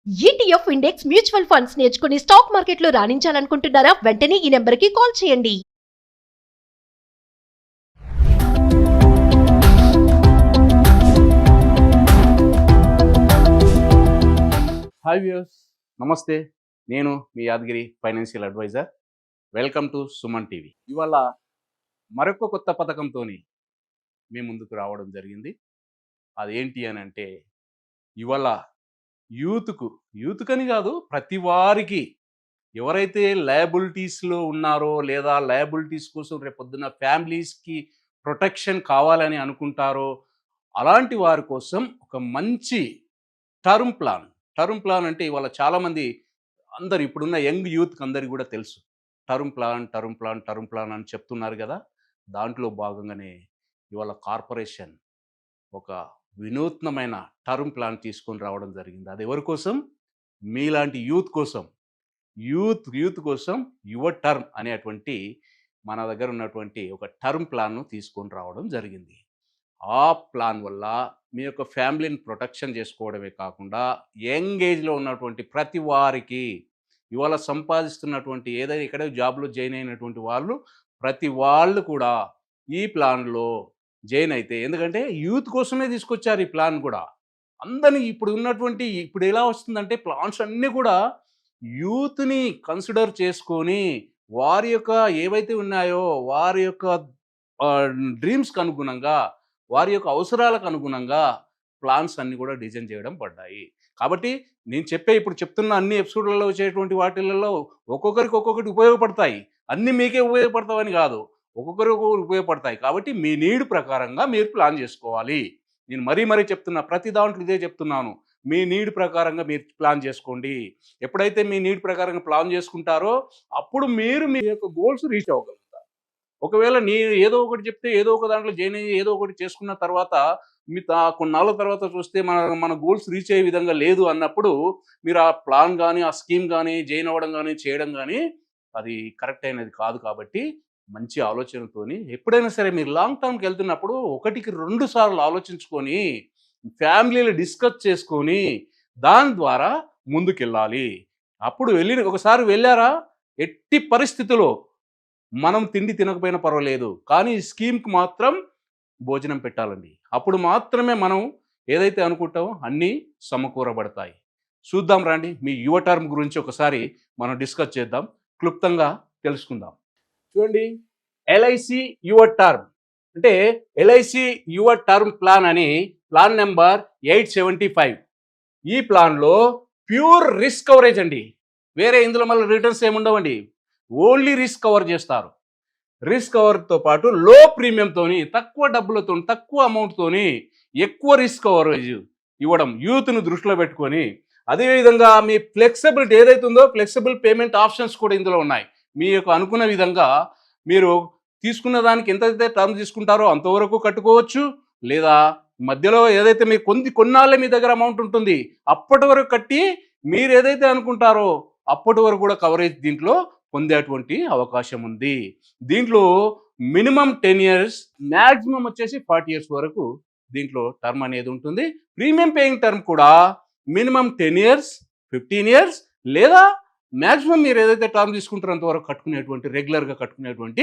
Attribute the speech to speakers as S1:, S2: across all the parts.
S1: ETF index mutual funds నేర్చుకుని stock మార్కెట్లో రాణించాలనుకుంటున్నారా? వెంటనే ఈ నెంబర్కి కాల్ చేయండి.
S2: హాయ్ వ్యూయర్స్, నమస్తే. నేను మీ Yadagiri financial advisor. Welcome to Suman TV. ఇవాళ మరొక కొత్త పథకంతో మీ ముందుకు రావడం జరిగింది. అదేంటి అని అంటే, ఇవాళ యూత్కని కాదు, ప్రతి వారికి ఎవరైతే లయబిలిటీస్లో ఉన్నారో లేదా లయబిలిటీస్ కోసం రేపొద్దున ఫ్యామిలీస్కి ప్రొటెక్షన్ కావాలని అనుకుంటారో అలాంటి వారి కోసం ఒక మంచి టర్మ్ ప్లాన్ అంటే ఇవాళ చాలామంది అందరు ఇప్పుడున్న యంగ్ యూత్కి అందరికి కూడా తెలుసు. టర్మ్ ప్లాన్ అని చెప్తున్నారు కదా. దాంట్లో భాగంగానే ఇవాళ కార్పొరేషన్ ఒక వినూత్నమైన టర్మ్ ప్లాన్ తీసుకొని రావడం జరిగింది. అది ఎవరి కోసం? మీలాంటి యూత్ కోసం. యూత్ కోసం యువర్ టర్మ్ అనేటువంటి మన దగ్గర ఉన్నటువంటి ఒక టర్మ్ ప్లాన్ను తీసుకొని రావడం జరిగింది. ఆ ప్లాన్ వల్ల మీ యొక్క ఫ్యామిలీని ప్రొటెక్షన్ చేసుకోవడమే కాకుండా యంగ్ ఏజ్లో ఉన్నటువంటి ప్రతి వారికి ఇవాళ సంపాదిస్తున్నటువంటి ఏదైనా ఇక్కడే జాబ్లో జాయిన్ అయినటువంటి వాళ్ళు ప్రతి వాళ్ళు కూడా ఈ ప్లాన్లో జాయిన్ అయితే, ఎందుకంటే యూత్ కోసమే తీసుకొచ్చారు ఈ ప్లాన్ కూడా. అందరినీ ఇప్పుడు ఎలా వస్తుందంటే ప్లాన్స్ అన్నీ కూడా యూత్ని కన్సిడర్ చేసుకొని వారి యొక్క ఏవైతే ఉన్నాయో వారి యొక్క డ్రీమ్స్కి అనుగుణంగా వారి యొక్క అవసరాలకు అనుగుణంగా ప్లాన్స్ అన్నీ కూడా డిజైన్ చేయడం పడ్డాయి. కాబట్టి నేను ఇప్పుడు చెప్తున్న అన్ని ఎపిసోడ్లలో వచ్చేటువంటి వాటిలలో ఒక్కొక్కరికి ఒక్కొక్కటి ఉపయోగపడతాయి. అన్నీ మీకే ఉపయోగపడతావని కాదు, ఒక్కొక్కరికి ఒక్కొక్కరు ఉపయోగపడతాయి. కాబట్టి మీ నీడ్ ప్రకారంగా మీరు ప్లాన్ చేసుకోవాలి. నేను మరీ చెప్తున్నా, ప్రతి దాంట్లో ఇదే చెప్తున్నాను. మీ నీడ్ ప్రకారంగా మీరు ప్లాన్ చేసుకోండి. ఎప్పుడైతే మీ నీడ్ ప్రకారంగా ప్లాన్ చేసుకుంటారో అప్పుడు మీరు మీ యొక్క గోల్స్ రీచ్ అవ్వగలుగుతారు. ఒకవేళ నేను ఏదో ఒకటి చెప్తే ఏదో ఒక దాంట్లో జాయిన్ అయ్యి ఏదో ఒకటి చేసుకున్న తర్వాత కొన్నాళ్ళ తర్వాత చూస్తే మన గోల్స్ రీచ్ అయ్యే విధంగా లేదు అన్నప్పుడు మీరు ఆ ప్లాన్ కానీ ఆ స్కీమ్ కానీ జాయిన్ అవ్వడం కానీ చేయడం కానీ అది కరెక్ట్ అయినది కాదు. కాబట్టి మంచి ఆలోచనతోని ఎప్పుడైనా సరే మీరు లాంగ్ టర్మ్కి వెళ్తున్నప్పుడు 1కి 2 సార్లు ఆలోచించుకొని ఫ్యామిలీలో డిస్కస్ చేసుకొని దాని ద్వారా ముందుకెళ్ళాలి. అప్పుడు ఒకసారి వెళ్ళారా, ఎట్టి పరిస్థితిలో మనం తిండి తినకపోయినా పర్వాలేదు, కానీ ఈ స్కీమ్కి మాత్రం భోజనం పెట్టాలండి. అప్పుడు మాత్రమే మనం ఏదైతే అనుకుంటామో అన్నీ సమకూరబడతాయి. చూద్దాం రండి, మీ యువ టర్మ్ గురించి ఒకసారి మనం డిస్కస్ చేద్దాం, క్లుప్తంగా తెలుసుకుందాం. చూడండి, ఎల్ఐసి యువర్ టర్మ్ అంటే ఎల్ఐసి యువర్ టర్మ్ ప్లాన్ అని ప్లాన్ నెంబర్ 875. ఈ ప్లాన్లో ప్యూర్ రిస్క్ కవరేజ్ అండి. వేరే ఇందులో మళ్ళీ రిటర్న్స్ ఏముండవండి, ఓన్లీ రిస్క్ కవర్ చేస్తారు. రిస్క్ కవర్తో పాటు లో ప్రీమియంతోని, తక్కువ డబ్బులతో, తక్కువ అమౌంట్తోని ఎక్కువ రిస్క్ కవరేజ్ ఇవ్వడం యూత్ను దృష్టిలో పెట్టుకొని, అదేవిధంగా మీ ఫ్లెక్సిబిలిటీ ఏదైతే ఉందో ఫ్లెక్సిబుల్ పేమెంట్ ఆప్షన్స్ కూడా ఇందులో ఉన్నాయి. మీ యొక్క అనుకున్న విధంగా మీరు తీసుకున్న దానికి ఎంతైతే టర్మ్ తీసుకుంటారో అంతవరకు కట్టుకోవచ్చు, లేదా మధ్యలో ఏదైతే మీకు కొన్నాళ్ళే మీ దగ్గర అమౌంట్ ఉంటుంది అప్పటి వరకు కట్టి మీరు ఏదైతే అనుకుంటారో అప్పటి వరకు కూడా కవరేజ్ దీంట్లో పొందేటువంటి అవకాశం ఉంది. దీంట్లో మినిమం 10 years, మ్యాక్సిమం వచ్చేసి 40 years వరకు దీంట్లో టర్మ్ అనేది ఉంటుంది. ప్రీమియం పేయింగ్ టర్మ్ కూడా మినిమం 10 years, 15 years లేదా మ్యాక్సిమం మీరు ఏదైతే టర్మ్ తీసుకుంటారో అంతవరకు రెగ్యులర్గా కట్టుకునేటువంటి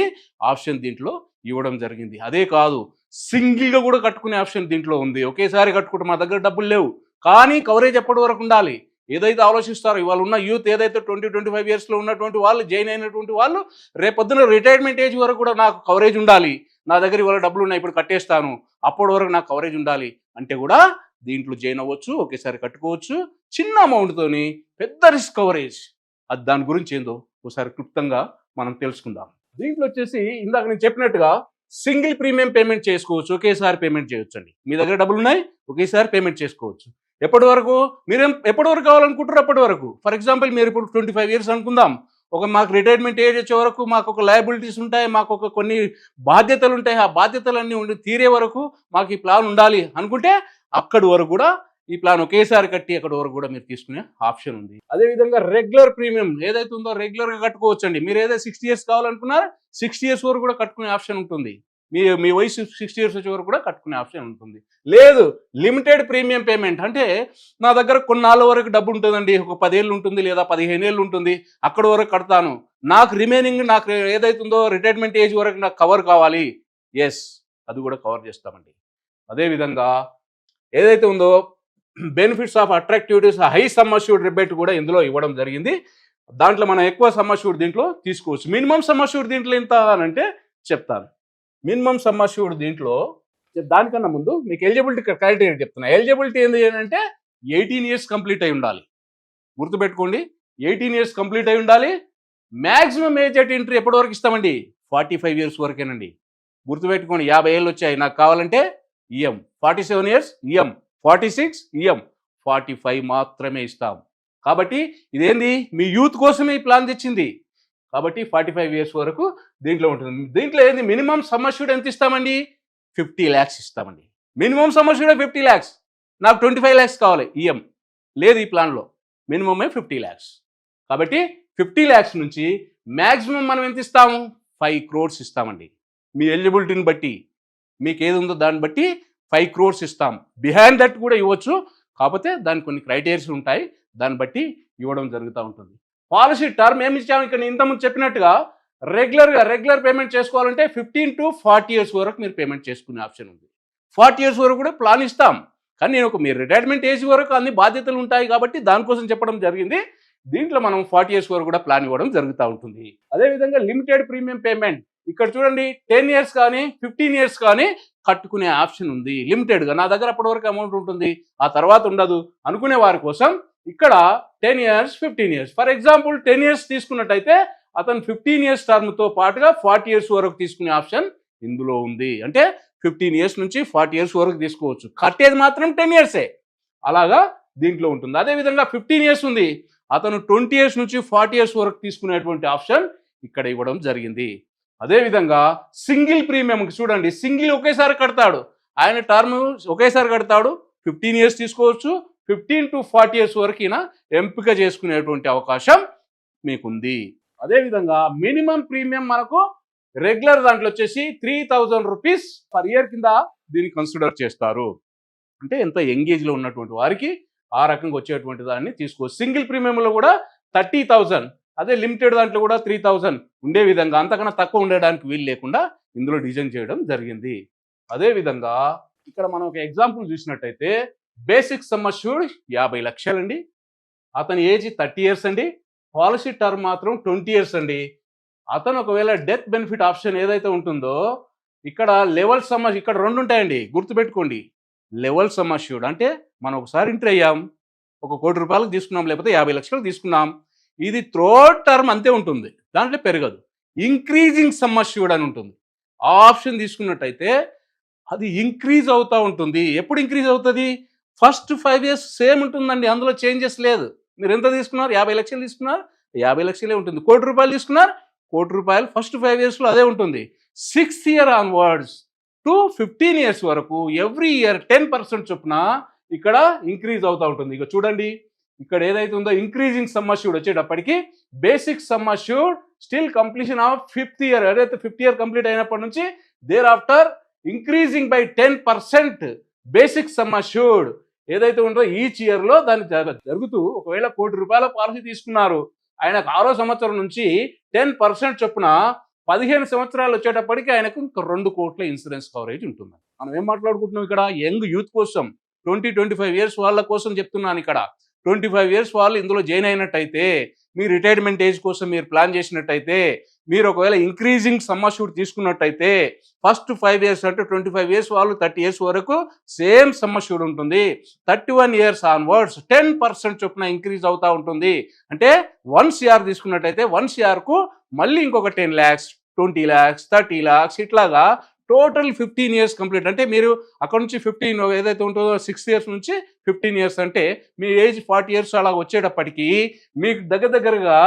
S2: ఆప్షన్ దీంట్లో ఇవ్వడం జరిగింది. అదే కాదు, సింగిల్గా కూడా కట్టుకునే ఆప్షన్ దీంట్లో ఉంది. ఒకేసారి కట్టుకుంటే మా దగ్గర డబ్బులు లేవు, కానీ కవరేజ్ ఎప్పటి వరకు ఉండాలి ఏదైతే ఆలోచిస్తారో, ఇవాళ ఉన్న యూత్ ఏదైతే 20-25 yearsలో ఉన్నటువంటి వాళ్ళు జాయిన్ అయినటువంటి వాళ్ళు రేపొద్దున రిటైర్మెంట్ ఏజ్ వరకు కూడా నాకు కవరేజ్ ఉండాలి, నా దగ్గర ఇవాళ డబ్బులు ఉన్నాయి ఇప్పుడు కట్టేస్తాను, అప్పటి వరకు నాకు కవరేజ్ ఉండాలి అంటే కూడా దీంట్లో జాయిన్ అవ్వచ్చు. ఒకేసారి కట్టుకోవచ్చు, చిన్న అమౌంట్తోని పెద్ద రిస్క్ కవరేజ్. అది దాని గురించి ఏందో ఒకసారి క్లుప్తంగా మనం తెలుసుకుందాం. దీంట్లో వచ్చేసి ఇందాక నేను చెప్పినట్టుగా సింగిల్ ప్రీమియం పేమెంట్ చేసుకోవచ్చు, ఒకేసారి పేమెంట్ చేయొచ్చు అండి. మీ దగ్గర డబ్బులు ఉన్నాయి, ఒకేసారి పేమెంట్ చేసుకోవచ్చు. ఎప్పటి వరకు కావాలనుకుంటారో అప్పటి వరకు. ఫర్ ఎగ్జాంపుల్ మీరు ఇప్పుడు 25 years అనుకుందాం, మాకు రిటైర్మెంట్ ఏజ్ వచ్చే వరకు మాకు ఒక లయబిలిటీస్ ఉంటాయి, మాకు కొన్ని బాధ్యతలు ఉంటాయి, ఆ బాధ్యతలన్నీ తీరే వరకు మాకు ఈ ప్లాన్ ఉండాలి అనుకుంటే అక్కడి వరకు కూడా ఈ ప్లాన్ ఒకేసారి కట్టి అక్కడి వరకు కూడా మీరు తీసుకునే ఆప్షన్ ఉంది. అదేవిధంగా రెగ్యులర్ ప్రీమియం ఏదైతే ఉందో రెగ్యులర్గా కట్టుకోవచ్చు అండి. మీరు ఏదైతే 60 years కావాలనుకున్నారో 60 years వరకు కూడా కట్టుకునే ఆప్షన్ ఉంటుంది. మీ వయసు 60 ఇయర్స్ వచ్చే వరకు కూడా కట్టుకునే ఆప్షన్ ఉంటుంది. లేదు లిమిటెడ్ ప్రీమియం పేమెంట్ అంటే నా దగ్గర కొన్నాళ్ళ వరకు డబ్బు ఉంటుందండి, ఒక 10 ఏళ్ళు ఉంటుంది లేదా 15 ఏళ్ళు ఉంటుంది, అక్కడ వరకు కడతాను, నాకు రిమైనింగ్ నాకు ఏదైతుందో రిటైర్మెంట్ ఏజ్ వరకు నాకు కవర్ కావాలి, ఎస్ అది కూడా కవర్ చేస్తామండి. అదేవిధంగా ఏదైతే ఉందో benefits of attractivities high sum assured rebate కూడా ఇందులో ఇవ్వడం జరిగింది. దాంట్లో మనం ఎక్కువ సమ్ అష్యూర్డ్ దీంట్లో తీసుకోవచ్చు. మినిమం సమ్ అష్యూర్డ్ దీంట్లో ఎంత అని అంటే చెప్తాను. మినిమం సమ్ అష్యూర్డ్ దీంట్లో దానికన్నా ముందు మీకు ఎలిజిబిలిటీ క్రైటీరియా చెప్తున్నా. ఎలిజిబిలిటీ ఏంటి అంటే 18 ఇయర్స్ కంప్లీట్ అయి ఉండాలి. గుర్తుపెట్టుకోండి, 18 ఇయర్స్ కంప్లీట్ అయి ఉండాలి. మ్యాక్సిమం ఏజ్ అట్ ఎంట్రీ ఎప్పటి వరకు ఇస్తామండి? 45 ఇయర్స్ వరకేనండి. గుర్తుపెట్టుకోండి, 50 ఏళ్ళు వచ్చాయి నాకు కావాలంటే ఈఎం, 47 ఇయర్స్ ఈఎం, 46 ఈఎం, 45 మాత్రమే ఇస్తాం. కాబట్టి ఇదేంది మీ యూత్ కోసమే ఈ ప్లాన్ తెచ్చింది. కాబట్టి 45 ఇయర్స్ వరకు దీంట్లో ఉంటుంది. దీంట్లో ఏంది మినిమం సమ్ అష్యూర్డ్ ఎంత ఇస్తామండి? 50 lakhs ఇస్తామండి. Minimum sum assured 50 lakhs. నాకు 25 lakhs కావాలి ఈఎం, లేదు ఈ ప్లాన్లో, మినిమమే 50 lakhs. కాబట్టి 50 lakhs నుంచి మ్యాక్సిమం మనం ఎంత ఇస్తాము? 5 crores ఇస్తామండి. మీ ఎలిజిబిలిటీని బట్టి మీకు ఏది ఉందో దాన్ని బట్టి 5 crores ఇస్తాం. బిహైండ్ దట్ కూడా ఇవ్వచ్చు, కాకపోతే దానికి కొన్ని క్రైటీరియాస్ ఉంటాయి, దాన్ని బట్టి ఇవ్వడం జరుగుతూ ఉంటుంది. పాలసీ టర్మ్ ఏమి ఇచ్చాము ఇక్కడ ఇంతకుముందు చెప్పినట్టుగా రెగ్యులర్ పేమెంట్ చేసుకోవాలంటే 15 to 40 ఇయర్స్ వరకు మీరు పేమెంట్ చేసుకునే ఆప్షన్ ఉంది. 40 ఇయర్స్ వరకు కూడా ప్లాన్ ఇస్తాం, కానీ నేను ఒక మీరు రిటైర్మెంట్ ఏజ్ వరకు అన్ని బాధ్యతలు ఉంటాయి కాబట్టి దానికోసం చెప్పడం జరిగింది. దీంట్లో మనం 40 ఇయర్స్ వరకు కూడా ప్లాన్ ఇవ్వడం జరుగుతూ ఉంటుంది. అదేవిధంగా లిమిటెడ్ ప్రీమియం పేమెంట్ ఇక్కడ చూడండి, 10 ఇయర్స్ కానీ 15 ఇయర్స్ కానీ కట్టుకునే ఆప్షన్ ఉంది. లిమిటెడ్గా నా దగ్గర అప్పటి వరకు అమౌంట్ ఉంటుంది, ఆ తర్వాత ఉండదు అనుకునే వారి కోసం ఇక్కడ 10 years 15 years. For example 10 years తీసుకున్నట్టయితే అతను 15 ఇయర్స్ టర్మ్తో పాటుగా 40 ఇయర్స్ వరకు తీసుకునే ఆప్షన్ ఇందులో ఉంది. అంటే 15 ఇయర్స్ నుంచి 40 ఇయర్స్ వరకు తీసుకోవచ్చు, కట్టేది మాత్రం 10 ఇయర్సే, అలాగా దీంట్లో ఉంటుంది. అదేవిధంగా 15 ఇయర్స్ ఉంది, అతను 20 ఇయర్స్ నుంచి 40 ఇయర్స్ వరకు తీసుకునేటువంటి ఆప్షన్ ఇక్కడ ఇవ్వడం జరిగింది. అదేవిధంగా సింగిల్ ప్రీమియం చూడండి, సింగిల్ ఒకేసారి కడతాడు, ఆయన టర్మ్ ఒకేసారి కడతాడు, 15 ఇయర్స్ తీసుకోవచ్చు, 15 to 40 ఇయర్స్ వరకు ఎంపిక చేసుకునేటువంటి అవకాశం మీకుంది. అదేవిధంగా మినిమం ప్రీమియం మనకు రెగ్యులర్ దాంట్లో వచ్చేసి 3000 రూపీస్ పర్ ఇయర్ కింద దీన్ని కన్సిడర్ చేస్తారు. అంటే ఎంత ఎంగేజ్లో ఉన్నటువంటి వారికి ఆ రకంగా వచ్చేటువంటి దాన్ని తీసుకోవచ్చు. సింగిల్ ప్రీమియంలో కూడా 30,000, అదే లిమిటెడ్ దాంట్లో కూడా 3,000 ఉండే విధంగా, అంతకన్నా తక్కువ ఉండడానికి వీలు లేకుండా ఇందులో డిజైన్ చేయడం జరిగింది. అదేవిధంగా ఇక్కడ మనం ఒక ఎగ్జాంపుల్ చూసినట్టయితే బేసిక్ సమ్ అష్యూర్డ్ 50 లక్షలండి, అతని ఏజ్ 30 ఇయర్స్ అండి, పాలసీ టర్మ్ మాత్రం 20 ఇయర్స్ అండి. అతను ఒకవేళ డెత్ బెనిఫిట్ ఆప్షన్ ఏదైతే ఉంటుందో ఇక్కడ లెవెల్ సమ్ ఇక్కడ 2 ఉంటాయండి, గుర్తుపెట్టుకోండి. లెవెల్ సమ్ అష్యూర్డ్ అంటే మనం ఒకసారి ఎంట్రీ అయ్యాం, 1 కోటి రూపాయలకు తీసుకున్నాం, లేకపోతే 50 లక్షలకు తీసుకున్నాం, ఇది త్రోట్ టర్మ్ అంతే ఉంటుంది, దాంట్లో పెరగదు. ఇంక్రీజింగ్ సమ్ అష్యూర్డ్ అని ఉంటుంది, ఆ ఆప్షన్ తీసుకున్నట్టయితే అది ఇంక్రీజ్ అవుతూ ఉంటుంది. ఎప్పుడు ఇంక్రీజ్ అవుతుంది? ఫస్ట్ 5 ఇయర్స్ సేమ్ ఉంటుందండి, అందులో చేంజెస్ లేదు. మీరు ఎంత తీసుకున్నారు? 50 లక్షలు తీసుకున్నారు, 50 లక్షలే ఉంటుంది. 1 కోటి రూపాయలు తీసుకున్నారు, 1 కోటి రూపాయలు ఫస్ట్ 5 ఇయర్స్లో అదే ఉంటుంది. 6th year onwards to 15 years వరకు ఎవ్రీ ఇయర్ 10% చొప్పున ఇక్కడ ఇంక్రీజ్ అవుతూ ఉంటుంది. ఇక చూడండి, ఇక్కడ ఏదైతే ఉందో ఇంక్రీజింగ్ సమ్ అష్యూర్డ్ వచ్చేటప్పటికి basic sum assured still completion of 5th year, ఏదైతే 5th ఇయర్ కంప్లీట్ అయినప్పటి నుంచి thereafter increasing by 10% basic sum assured ఏదైతే ఉందో ఈచ్ ఇయర్లో దాన్ని జరుగుతూ, ఒకవేళ 1 కోటి రూపాయల పాలసీ తీసుకున్నారు, ఆయనకు 6వ సంవత్సరం నుంచి 10% చొప్పున 15 సంవత్సరాలు వచ్చేటప్పటికి ఆయనకు ఇంకా 2 కోట్ల ఇన్సూరెన్స్ కవరేజ్ ఉంటుంది. మనం ఏం మాట్లాడుకుంటున్నాం ఇక్కడ? యంగ్ యూత్ కోసం, 20-25 ఇయర్స్ వాళ్ళ కోసం చెప్తున్నాను. ఇక్కడ 25 ఇయర్స్ వాళ్ళు ఇందులో జాయిన్ అయినట్టయితే, మీ రిటైర్మెంట్ ఏజ్ కోసం మీరు ప్లాన్ చేసినట్టయితే, మీరు ఒకవేళ ఇంక్రీజింగ్ సమ్ అష్యూర్డ్ తీసుకున్నట్టయితే ఫస్ట్ 5 ఇయర్స్ అంటే 25 ఇయర్స్ వాళ్ళు 30 ఇయర్స్ వరకు సేమ్ సమ్ అష్యూర్డ్ ఉంటుంది. 31 ఇయర్స్ ఆన్వర్డ్స్ 10% చొప్పున ఇంక్రీజ్ అవుతూ ఉంటుంది. అంటే 1 CR తీసుకున్నట్టయితే 1 CRకు మళ్ళీ ఇంకొక 10 lakhs, 20 lakhs, 30 lakhs ఇట్లాగా టోటల్ 15 ఇయర్స్ కంప్లీట్. అంటే మీరు అక్కడ నుంచి 15 ఏదైతే ఉంటుందో 6 ఇయర్స్ నుంచి 15 ఇయర్స్ అంటే మీ ఏజ్ 40 ఇయర్స్ అలా వచ్చేటప్పటికి మీకు దగ్గరగా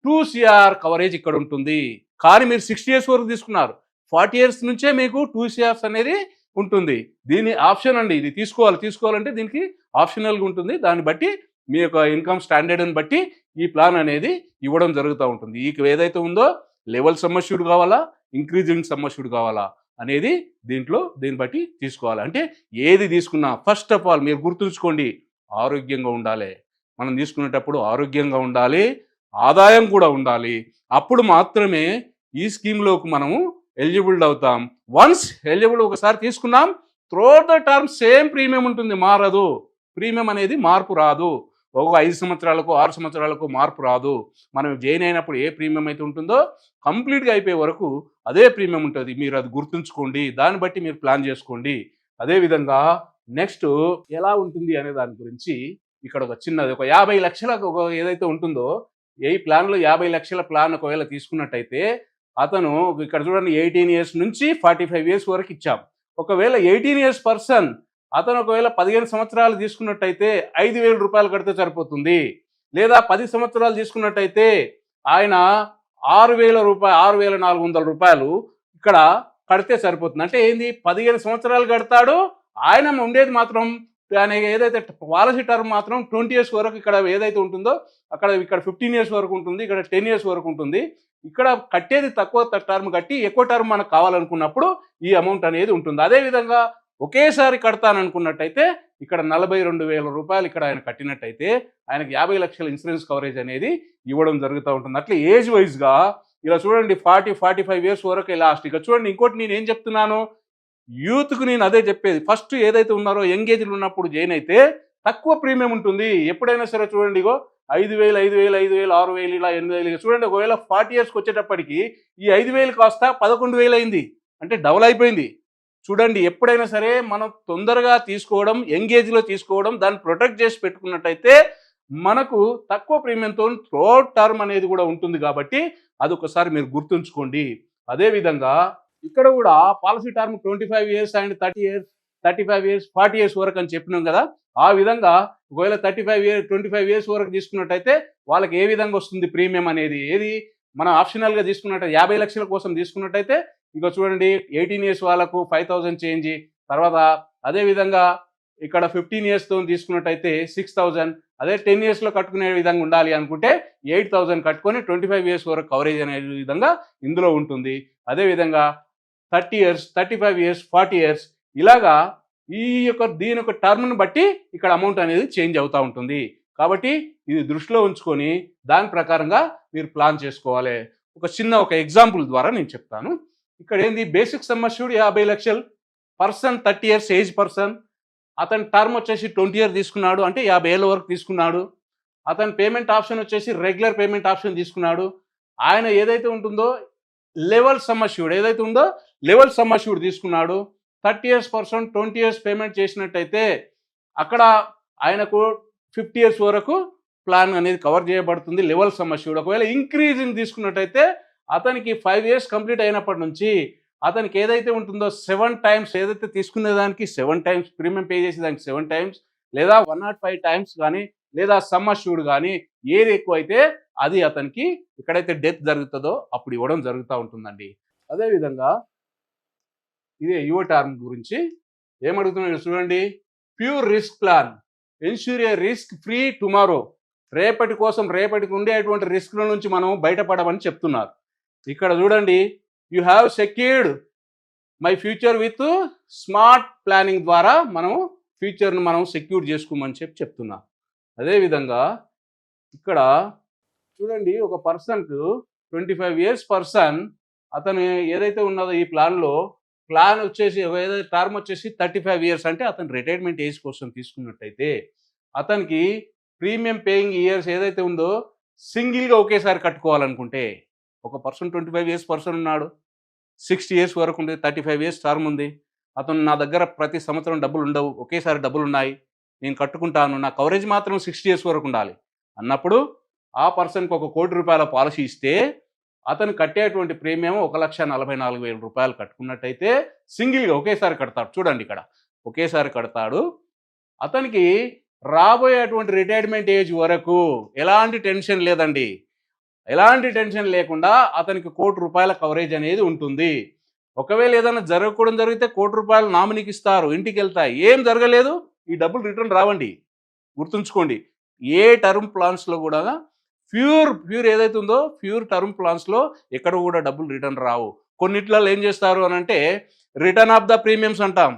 S2: 2 CR కవరేజ్ ఇక్కడ ఉంటుంది. కానీ మీరు 60 ఇయర్స్ వరకు తీసుకున్నారు, 40 ఇయర్స్ నుంచే మీకు 2 CRs అనేది ఉంటుంది. దీని ఆప్షన్ అండి, ఇది తీసుకోవాలంటే దీనికి ఆప్షనల్గా ఉంటుంది. దాన్ని బట్టి మీ యొక్క ఇన్కమ్ స్టాండర్డ్ని బట్టి ఈ ప్లాన్ అనేది ఇవ్వడం జరుగుతూ ఉంటుంది. ఈ ఏదైతే ఉందో లెవెల్ సమ్ అష్యూర్డ్ కావాలా, ఇంక్రీజింగ్ సమ్ అష్యూర్డ్ కావాలా, అనేది దీన్ని బట్టి తీసుకోవాలి. అంటే ఏది తీసుకున్నా ఫస్ట్ ఆఫ్ ఆల్ మీరు గుర్తుంచుకోండి, ఆరోగ్యంగా ఉండాలి. మనం తీసుకునేటప్పుడు ఆరోగ్యంగా ఉండాలి, ఆదాయం కూడా ఉండాలి. అప్పుడు మాత్రమే ఈ స్కీమ్లోకి మనము ఎలిజిబుల్ అవుతాం. వన్స్ ఎలిజిబుల్ ఒకసారి తీసుకున్నాం, throughout the term same premium ఉంటుంది, మారదు. ప్రీమియం అనేది మార్పు రాదు. ఒక 5 సంవత్సరాలకు 6 సంవత్సరాలకు మార్పు రాదు. మనం జాయిన్ అయినప్పుడు ఏ ప్రీమియం అయితే ఉంటుందో కంప్లీట్గా అయిపోయే వరకు అదే ప్రీమియం ఉంటుంది. మీరు అది గుర్తుంచుకోండి, దాన్ని బట్టి మీరు ప్లాన్ చేసుకోండి. అదేవిధంగా నెక్స్ట్ ఎలా ఉంటుంది అనే దాని గురించి ఇక్కడ ఒక చిన్నది, ఒక 50 లక్షలకు ఒక ఏదైతే ఉంటుందో, ఏ ప్లాన్లో 50 లక్షల ప్లాన్ ఒకవేళ తీసుకున్నట్టయితే అతను ఇక్కడ చూడండి 18 ఇయర్స్ నుంచి 45 ఇయర్స్ వరకు ఇచ్చాం. ఒకవేళ 18 ఇయర్స్ పర్సన్ అతను ఒకవేళ 15 సంవత్సరాలు తీసుకున్నట్టయితే 5,000 రూపాయలు కడితే సరిపోతుంది. లేదా 10 సంవత్సరాలు తీసుకున్నట్టయితే ఆయన 6,400 రూపాయలు ఇక్కడ కడితే సరిపోతుంది. అంటే ఏంది, 15 సంవత్సరాలు కడతాడు. ఆయన ఉండేది మాత్రం ఆయన ఏదైతే పాలసీ టర్మ్ మాత్రం 20 ఇయర్స్ వరకు ఇక్కడ ఏదైతే ఉంటుందో ఇక్కడ 15 ఇయర్స్ వరకు ఉంటుంది, ఇక్కడ 10 ఇయర్స్ వరకు ఉంటుంది. ఇక్కడ కట్టేది తక్కువ టర్మ్ కట్టి ఎక్కువ టర్మ్ మనకు కావాలనుకున్నప్పుడు ఈ అమౌంట్ అనేది ఉంటుంది. అదేవిధంగా ఒకేసారి కడతాననుకున్నట్టయితే ఇక్కడ 42,000 రూపాయలు ఇక్కడ ఆయన కట్టినట్టయితే ఆయనకి 50 లక్షల ఇన్సూరెన్స్ కవరేజ్ అనేది ఇవ్వడం జరుగుతూ ఉంటుంది. అట్లా ఏజ్ వైజ్గా ఇలా చూడండి 40-45 ఇయర్స్ వరకు లాస్ట్. ఇక చూడండి ఇంకోటి నేను ఏం చెప్తున్నాను, యూత్కు నేను అదే చెప్పేది. ఫస్ట్ ఏదైతే ఉన్నారో యంగ్ ఏజ్లో ఉన్నప్పుడు జాయిన్ అయితే తక్కువ ప్రీమియం ఉంటుంది. ఎప్పుడైనా సరే చూడండి, ఇగో 5,000, 5,000, 5,000, 6,000, ఇలా 8,000 చూడండి. ఒకవేళ 40 ఇయర్స్కి వచ్చేటప్పటికి ఈ 5,000 కాస్త 11,000 అయింది, అంటే డబుల్ అయిపోయింది. చూడండి, ఎప్పుడైనా సరే మనం తొందరగా తీసుకోవడం, ఎంగేజ్లో తీసుకోవడం, దాన్ని ప్రొటెక్ట్ చేసి పెట్టుకున్నట్టయితే మనకు తక్కువ ప్రీమియంతో త్రూఅవుట్ టర్మ్ అనేది కూడా ఉంటుంది. కాబట్టి అది ఒకసారి మీరు గుర్తుంచుకోండి. అదేవిధంగా ఇక్కడ కూడా policy term 25 years and 30 years, 35 years, 40 years వరకు అని చెప్పినాం కదా. ఆ విధంగా ఒకవేళ 25 ఇయర్స్ వరకు తీసుకున్నట్టయితే వాళ్ళకి ఏ విధంగా వస్తుంది ప్రీమియం అనేది, ఏది మనం ఆప్షనల్గా తీసుకున్నట్టయితే 50 లక్షల కోసం తీసుకున్నట్టయితే ఇక చూడండి 18 ఇయర్స్ వాళ్ళకు 5,000 చేంజ్. తర్వాత అదేవిధంగా ఇక్కడ 15 ఇయర్స్తో తీసుకున్నట్టయితే 6,000. అదే 10 ఇయర్స్లో కట్టుకునే విధంగా ఉండాలి అనుకుంటే 8,000 కట్టుకొని 25 ఇయర్స్ వరకు కవరేజ్ అనే విధంగా ఇందులో ఉంటుంది. అదేవిధంగా 30 ఇయర్స్, 35 ఇయర్స్, 40 ఇయర్స్ ఇలాగా దీని యొక్క టర్మ్ను బట్టి ఇక్కడ అమౌంట్ అనేది చేంజ్ అవుతూ ఉంటుంది. కాబట్టి ఇది దృష్టిలో ఉంచుకొని దాని ప్రకారంగా మీరు ప్లాన్ చేసుకోవాలి. ఒక ఎగ్జాంపుల్ ద్వారా నేను చెప్తాను. ఇక్కడ ఏంది, బేసిక్ సమ్ అష్యూర్డ్ 50 లక్షలు, పర్సన్ 30 ఇయర్స్ ఏజ్ పర్సన్, అతని టర్మ్ వచ్చేసి 20 ఇయర్ తీసుకున్నాడు, అంటే 50 ఏళ్ళ వరకు తీసుకున్నాడు. అతని పేమెంట్ ఆప్షన్ వచ్చేసి రెగ్యులర్ పేమెంట్ ఆప్షన్ తీసుకున్నాడు. ఆయన ఏదైతే ఉంటుందో లెవెల్ సమ్ అష్యూర్డ్ ఏదైతే ఉందో లెవెల్ సమ్ అష్యూర్డ్ తీసుకున్నాడు. 30 ఇయర్స్ పర్సన్ 20 ఇయర్స్ పేమెంట్ చేసినట్టయితే అక్కడ ఆయనకు 50 ఇయర్స్ వరకు ప్లాన్ అనేది కవర్ చేయబడుతుంది, లెవెల్ సమ్ అష్యూర్డ్. ఒకవేళ ఇంక్రీజింగ్ తీసుకున్నట్టయితే అతనికి 5 ఇయర్స్ కంప్లీట్ అయినప్పటి నుంచి అతనికి ఏదైతే ఉంటుందో 7 టైమ్స్, ఏదైతే తీసుకునే దానికి 7 టైమ్స్ ప్రీమియం పే చేసే దానికి 7 టైమ్స్, లేదా 105 టైమ్స్ కానీ, లేదా సమ్ అష్యూర్డ్ కానీ ఏది ఎక్కువ అయితే అది అతనికి ఎక్కడైతే డెత్ జరుగుతుందో అప్పుడు ఇవ్వడం జరుగుతూ ఉంటుందండి. అదేవిధంగా ఇదే యువ టర్మ్ గురించి ఏమడుగుతున్నాడు చూడండి, ప్యూర్ రిస్క్ ప్లాన్ ఎన్ష్యూర్ ఏ రిస్క్ ఫ్రీ టుమారో. రేపటికి ఉండేటువంటి రిస్క్ల నుంచి మనం బయటపడమని చెప్తున్నారు. ఇక్కడ చూడండి, you have secured my future with smart planning ద్వారా మనం ఫ్యూచర్ను మనం సెక్యూర్ చేసుకోమని చెప్తున్నా. అదేవిధంగా ఇక్కడ చూడండి, ఒక పర్సన్కు 25 ఇయర్స్ పర్సన్ అతను ఏదైతే ఉన్నదో ఈ ప్లాన్ వచ్చేసి ఏదైతే టర్మ్ వచ్చేసి 35 ఇయర్స్, అంటే అతను రిటైర్మెంట్ ఏజ్ కోసం తీసుకున్నట్టయితే అతనికి ప్రీమియం పేయింగ్ ఇయర్స్ ఏదైతే ఉందో సింగిల్గా ఒకేసారి కట్టుకోవాలనుకుంటే, ఒక పర్సన్ 25 ఇయర్స్ పర్సన్ ఉన్నాడు, 60 ఇయర్స్ వరకు ఉంది, 35 ఇయర్స్ టర్మ్ ఉంది. అతను నా దగ్గర ప్రతి సంవత్సరం డబ్బులు ఉండవు, ఒకేసారి డబ్బులు ఉన్నాయి, నేను కట్టుకుంటాను, నా కవరేజ్ మాత్రం 60 ఇయర్స్ వరకు ఉండాలి అన్నప్పుడు ఆ పర్సన్కి 1 కోటి రూపాయల పాలసీ ఇస్తే అతను కట్టేటువంటి ప్రీమియం 1,44,000 రూపాయలు కట్టుకున్నట్టయితే సింగిల్గా ఒకేసారి కడతాడు. చూడండి, ఇక్కడ ఒకేసారి కడతాడు. అతనికి రాబోయేటువంటి రిటైర్మెంట్ ఏజ్ వరకు ఎలాంటి టెన్షన్ లేదండి. ఎలాంటి టెన్షన్ లేకుండా అతనికి 1 కోటి రూపాయల కవరేజ్ అనేది ఉంటుంది. ఒకవేళ ఏదైనా జరగకూడదు జరిగితే 1 కోటి రూపాయలు నామినీకి ఇస్తారు, ఇంటికి వెళ్తాయి. ఏం జరగలేదు, ఈ డబ్బులు రిటర్న్ రావండి. గుర్తుంచుకోండి, ఏ టర్మ్ ప్లాన్స్లో కూడా ప్యూర్ ఏదైతే ఉందో ప్యూర్ టర్మ్ ప్లాన్స్లో ఎక్కడ కూడా డబ్బులు రిటర్న్ రావు. కొన్నిట్లలో ఏం చేస్తారు అని అంటే రిటర్న్ ఆఫ్ ద ప్రీమియమ్స్ అంటాం.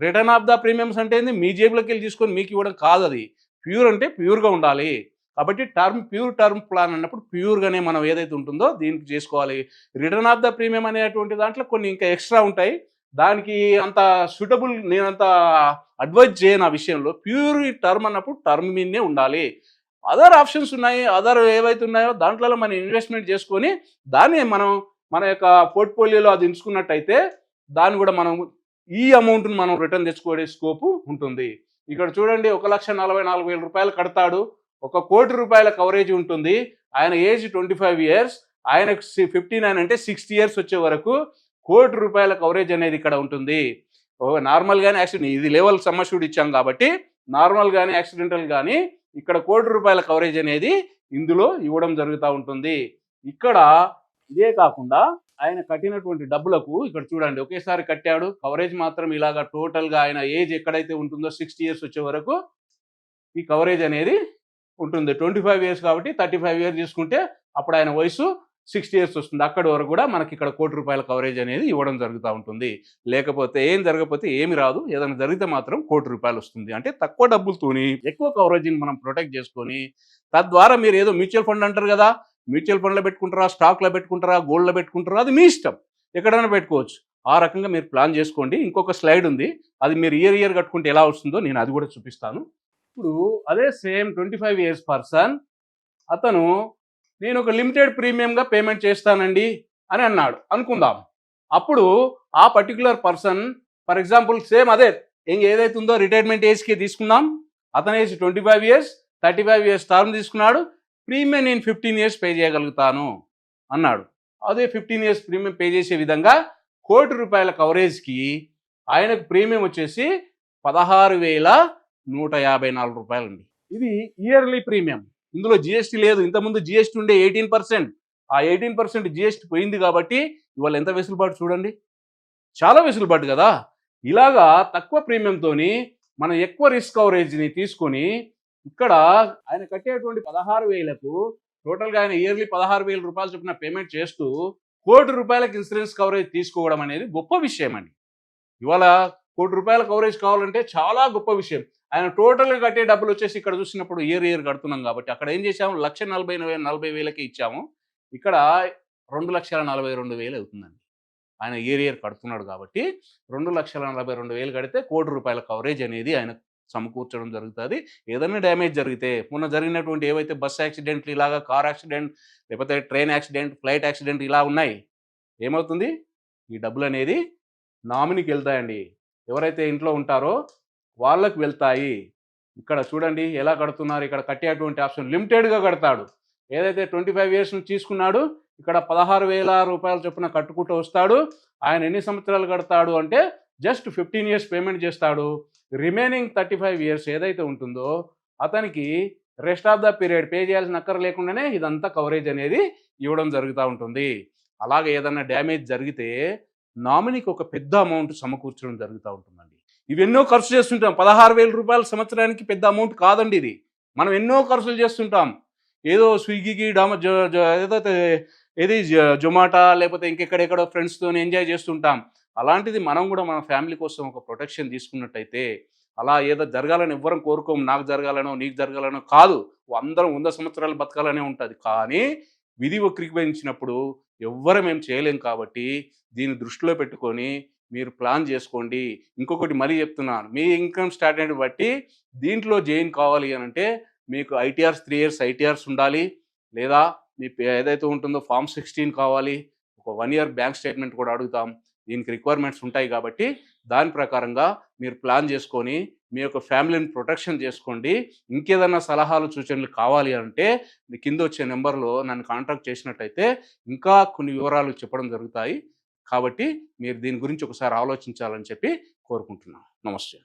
S2: రిటర్న్ ఆఫ్ ద ప్రీమియమ్స్ అంటే ఏంది? మీ జేబులోకి వెళ్ళి తీసుకొని మీకు ఇవ్వడం కాదు అది. ప్యూర్ అంటే ప్యూర్గా ఉండాలి. కాబట్టి ప్యూర్ టర్మ్ ప్లాన్ అన్నప్పుడు ప్యూర్గానే మనం ఏదైతే ఉంటుందో దీనికి చేసుకోవాలి. రిటర్న్ ఆఫ్ ద ప్రీమియం అనేటువంటి దాంట్లో కొన్ని ఇంకా ఎక్స్ట్రా ఉంటాయి. దానికి అంత సూటబుల్ నేనంత అడ్వైజ్ చేయను ఆ విషయంలో. ప్యూర్ టర్మ్ అన్నప్పుడు టర్మ్ మీదనే ఉండాలి. అదర్ ఆప్షన్స్ ఉన్నాయి. అదర్ ఏవైతే ఉన్నాయో దాంట్లో మనం ఇన్వెస్ట్మెంట్ చేసుకొని దాన్ని మనం మన యొక్క పోర్ట్ఫోలియోలో అది ఉంచుకున్నట్టయితే దాన్ని కూడా మనం ఈ అమౌంట్ని మనం రిటర్న్ తెచ్చుకునే స్కోపు ఉంటుంది. ఇక్కడ చూడండి, 1,44,000 రూపాయలు కడతాడు. 1 కోటి రూపాయల కవరేజ్ ఉంటుంది. ఆయన ఏజ్ 25 ఇయర్స్, ఆయనకు 59 అంటే 60 ఇయర్స్ వచ్చే వరకు 1 కోటి రూపాయల కవరేజ్ అనేది ఇక్కడ ఉంటుంది. నార్మల్గానే యాక్సిడెంట్, ఇది లెవెల్ సమ్మష్యూడ్ ఇచ్చాం కాబట్టి నార్మల్ కానీ యాక్సిడెంటల్ కానీ ఇక్కడ 1 కోటి రూపాయల కవరేజ్ అనేది ఇందులో ఇవ్వడం జరుగుతూ ఉంటుంది. ఇక్కడ ఇదే కాకుండా ఆయన కట్టినటువంటి డబ్బులకు ఇక్కడ చూడండి, ఒకేసారి కట్టాడు. కవరేజ్ మాత్రం ఇలాగా టోటల్గా ఆయన ఏజ్ ఎక్కడైతే ఉంటుందో 60 ఇయర్స్ వచ్చే వరకు ఈ కవరేజ్ అనేది ఉంటుంది. 25 ఇయర్స్ కాబట్టి 35 ఇయర్స్ తీసుకుంటే అప్పుడు ఆయన వయసు 60 ఇయర్స్ వస్తుంది. అక్కడి వరకు కూడా మనకి ఇక్కడ 1 కోటి రూపాయల కవరేజ్ అనేది ఇవ్వడం జరుగుతూ ఉంటుంది. లేకపోతే జరగకపోతే ఏమి రాదు. ఏదైనా జరిగితే మాత్రం 1 కోటి రూపాయలు వస్తుంది. అంటే తక్కువ డబ్బులతోని ఎక్కువ కవరేజ్ని మనం ప్రొటెక్ట్ చేసుకొని తద్వారా మీరు ఏదో మ్యూచువల్ ఫండ్ అంటారు కదా, మ్యూచువల్ ఫండ్లో పెట్టుకుంటారా, స్టాక్లో పెట్టుకుంటారా, గోల్డ్లో పెట్టుకుంటారా, అది మీ ఇష్టం, ఎక్కడైనా పెట్టుకోవచ్చు. ఆ రకంగా మీరు ప్లాన్ చేసుకోండి. ఇంకొక స్లైడ్ ఉంది, అది మీరు ఇయర్ కట్టుకుంటే ఎలా వస్తుందో నేను అది కూడా చూపిస్తాను. ఇప్పుడు అదే సేమ్ 25 ఇయర్స్ పర్సన్ అతను నేను ఒక లిమిటెడ్ ప్రీమియంగా పేమెంట్ చేస్తానండి అని అన్నాడు అనుకుందాం. అప్పుడు ఆ particular person for example same అదే ఏదైతే ఉందో రిటైర్మెంట్ ఏజ్కి తీసుకుందాం. అతని ఏజ్ 25 ఇయర్స్, 35 ఇయర్స్ టర్మ్ తీసుకున్నాడు. ప్రీమియం నేను 15 ఇయర్స్ పే చేయగలుగుతాను అన్నాడు. అదే 15 ఇయర్స్ ప్రీమియం పే చేసే విధంగా 1 కోటి రూపాయల కవరేజ్కి ఆయనకు ప్రీమియం వచ్చేసి 16,154 రూపాయలు అండి. ఇది ఇయర్లీ ప్రీమియం. ఇందులో జిఎస్టీ లేదు. ఇంతకుముందు జిఎస్టీ ఉండే 18%. ఆ 18% జిఎస్టీ పోయింది కాబట్టి ఇవాళ ఎంత వెసులుబాటు చూడండి, చాలా వెసులుబాటు కదా. ఇలాగా తక్కువ ప్రీమియంతోని మనం ఎక్కువ రిస్క్ కవరేజ్ని తీసుకొని ఇక్కడ ఆయన కట్టేటువంటి 16,000కు టోటల్గా ఆయన ఇయర్లీ 16,000 రూపాయలు చొప్పున పేమెంట్ చేస్తూ 1 కోటి రూపాయలకు ఇన్సూరెన్స్ కవరేజ్ తీసుకోవడం అనేది గొప్ప విషయం అండి. ఇవాళ 1 కోటి రూపాయల కవరేజ్ కావాలంటే చాలా గొప్ప విషయం. ఆయన టోటల్గా కట్టే డబ్బులు వచ్చేసి ఇక్కడ చూసినప్పుడు ఇయర్ కడుతున్నాం కాబట్టి అక్కడ ఏం చేసాము, 1,40,000 ఇచ్చాము. ఇక్కడ 2,42,000 అవుతుందండి. ఆయన ఇయర్ కడుతున్నాడు కాబట్టి 2,42,000 కడితే 1 కోటి రూపాయల కవరేజ్ అనేది ఆయన సమకూర్చడం జరుగుతుంది. ఏదైనా డ్యామేజ్ జరిగితే మొన్న జరిగినటువంటి ఏవైతే బస్ యాక్సిడెంట్లు, ఇలాగా కార్ యాక్సిడెంట్, లేకపోతే ట్రైన్ యాక్సిడెంట్, ఫ్లైట్ యాక్సిడెంట్ ఇలా ఉన్నాయి, ఏమవుతుంది, ఈ డబ్బులు అనేది నామినీకి వెళ్తాయండి. ఎవరైతే ఇంట్లో ఉంటారో వాళ్ళకు వెళ్తాయి. ఇక్కడ చూడండి ఎలా కడుతున్నారు. ఇక్కడ కట్టేటువంటి ఆప్షన్ లిమిటెడ్గా కడతాడు. ఏదైతే 25 ఇయర్స్ నుంచి తీసుకున్నాడు ఇక్కడ 16,000 రూపాయల చొప్పున కట్టుకుంటూ వస్తాడు. ఆయన ఎన్ని సంవత్సరాలు కడతాడు అంటే జస్ట్ 15 ఇయర్స్ పేమెంట్ చేస్తాడు. రిమైనింగ్ 35 ఇయర్స్ ఏదైతే ఉంటుందో అతనికి rest of the period pay చేయాల్సిన అక్కర లేకుండానే ఇదంతా కవరేజ్ అనేది ఇవ్వడం జరుగుతూ ఉంటుంది. అలాగే ఏదైనా డ్యామేజ్ జరిగితే నామినీకి ఒక పెద్ద అమౌంట్ సమకూర్చడం జరుగుతూ ఉంటుందండి. ఇవెన్నో ఖర్చు చేస్తుంటాం. 16,000 రూపాయల సంవత్సరానికి పెద్ద అమౌంట్ కాదండి ఇది. మనం ఎన్నో ఖర్చులు చేస్తుంటాం. ఏదో స్విగ్గీకి ఏది జొమాటో లేకపోతే ఇంకెక్కడెక్కడో ఫ్రెండ్స్తో ఎంజాయ్ చేస్తుంటాం. అలాంటిది మనం కూడా మన ఫ్యామిలీ కోసం ఒక ప్రొటెక్షన్ తీసుకున్నట్టయితే అలా ఏదో జరగాలని ఎవ్వరం కోరుకోము. నాకు జరగాలనో నీకు జరగాలనో కాదు, అందరం 100 సంవత్సరాలు బతకాలనే ఉంటుంది. కానీ విధి వక్రీకరించినప్పుడు ఎవ్వరం ఏం చేయలేం. కాబట్టి దీన్ని దృష్టిలో పెట్టుకొని మీరు ప్లాన్ చేసుకోండి. ఇంకొకటి మరీ చెప్తున్నాను, మీ ఇన్కమ్ స్టాండర్డ్ బట్టి దీంట్లో జాయిన్ కావాలి అని అంటే మీకు ఐటీఆర్స్ 3 ఇయర్స్ ఐటీఆర్స్ ఉండాలి, లేదా మీ ఏదైతే ఉంటుందో ఫామ్ 16 కావాలి, ఒక 1 ఇయర్ బ్యాంక్ స్టేట్మెంట్ కూడా అడుగుతాం. దీనికి రిక్వైర్మెంట్స్ ఉంటాయి కాబట్టి దాని ప్రకారంగా మీరు ప్లాన్ చేసుకొని మీ యొక్క ఫ్యామిలీని ప్రొటెక్షన్ చేసుకోండి. ఇంకేదన్నా సలహాలు సూచనలు కావాలి అంటే కింద వచ్చే నెంబర్లో నన్ను కాంటాక్ట్ చేసినట్టయితే ఇంకా కొన్ని వివరాలు చెప్పడం జరుగుతాయి. కాబట్టి మీరు దీని గురించి ఒకసారి ఆలోచించాలని చెప్పి కోరుకుంటున్నాను. నమస్తే.